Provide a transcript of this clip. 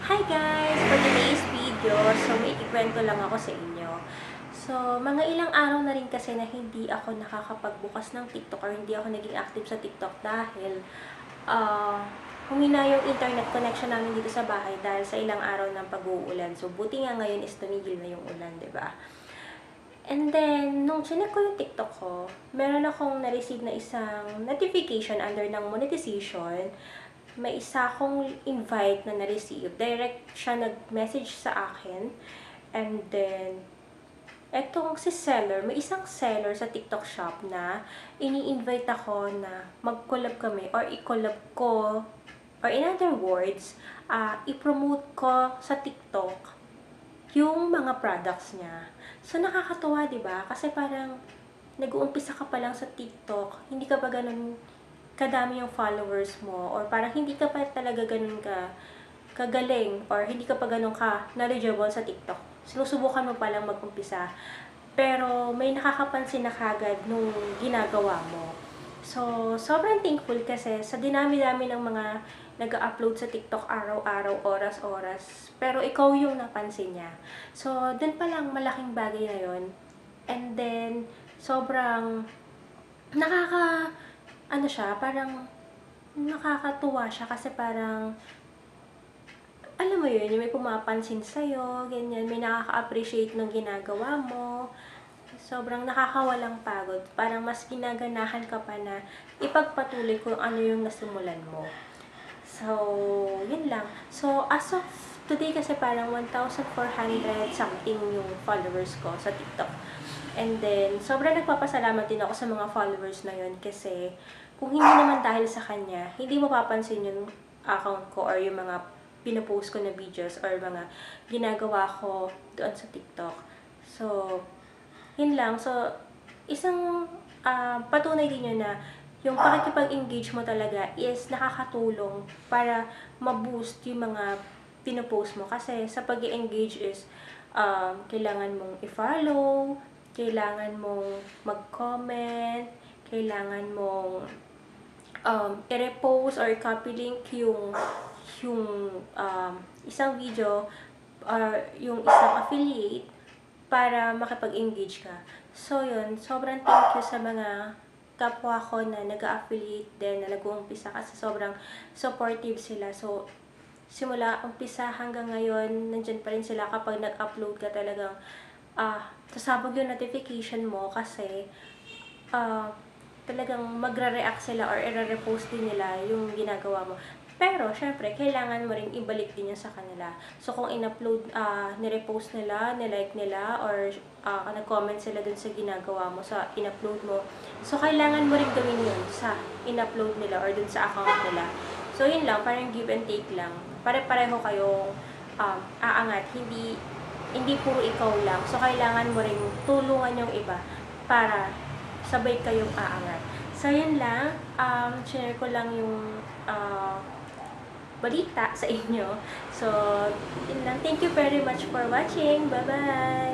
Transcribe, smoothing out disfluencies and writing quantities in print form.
Hi guys! For today's video, may ikwento lang ako sa inyo. Mga ilang araw na rin kasi na hindi ako nakakapagbukas ng TikTok or hindi ako naging active sa TikTok dahil humina yung internet connection namin dito sa bahay dahil sa ilang araw ng pag-uulan. So, buti nga ngayon is tumigil na yung ulan, 'di ba? And then, nung chinek ko yung TikTok ko, meron akong na-receive na isang notification under ng monetization. May isa akong invite na na-receive. Direct siya nag-message sa akin. And then, etong si seller, may isang seller sa TikTok shop na ini-invite ako na mag-collab kami or i-collab ko, or in other words, i-promote ko sa TikTok yung mga products niya. So, nakakatuwa, di ba? Kasi parang nag-uumpisa ka pa lang sa TikTok, hindi ka pa ganun kadami yung followers mo, or parang hindi ka pa talaga ganun kagaling, or hindi ka pa ganun ka knowledgeable sa TikTok. Sinusubukan mo palang mag-umpisa, pero may nakakapansin na kagad nung ginagawa mo. So, sobrang thankful kasi sa dinami-dami ng mga nag-upload sa TikTok araw-araw, oras-oras. Pero ikaw yung napansin niya. So, dun pa lang malaking bagay na yun. And then, sobrang parang nakakatuwa siya kasi parang alam mo yun, yung may pumapansin sa'yo, ganyan, may nakaka-appreciate ng ginagawa mo. Sobrang nakakawalang pagod. Parang mas ginaganahan ka pa na ipagpatuloy kung ano yung nasimulan mo. So, yun lang. So, as of today kasi parang 1,400 something yung followers ko sa TikTok. And then, sobrang nagpapasalamat din ako sa mga followers na yun kasi kung hindi naman dahil sa kanya, hindi mapapansin yung account ko or yung mga pinopost ko na videos or mga ginagawa ko doon sa TikTok. So, yun lang. So, isang patunay din yun na yung pakikipag-engage mo talaga is nakakatulong para ma-boost yung mga pinopost mo. Kasi sa pag-engage is kailangan mong i-follow, kailangan mong mag-comment, kailangan mong i-repost or copy link yung isang video or yung isang affiliate para makipag-engage ka. So, yun. Sobrang thank you sa mga kapwa ko na nag-affiliate din, na nag-uumpisa kasi sobrang supportive sila. So, simula umpisa hanggang ngayon, nandyan pa rin sila kapag nag-upload ka talagang sasabog yung notification mo kasi talagang magra-react sila or i-repost din nila yung ginagawa mo. Pero, syempre, kailangan mo rin ibalik din yun sa kanila. So, kung in-upload, nirepost nila, nilike nila, or nag-comment sila dun sa ginagawa mo, sa in-upload mo. So, kailangan mo rin gawin yun sa in-upload nila or dun sa account nila. So, yun lang, parang give and take lang. Pare-pareho kayong aangat. Hindi puro ikaw lang. So, kailangan mo rin tulungan yung iba para sabay kayong aangat. So, yun lang. Share ko lang yung balita sa inyo. So, yun lang. Thank you very much for watching. Bye-bye!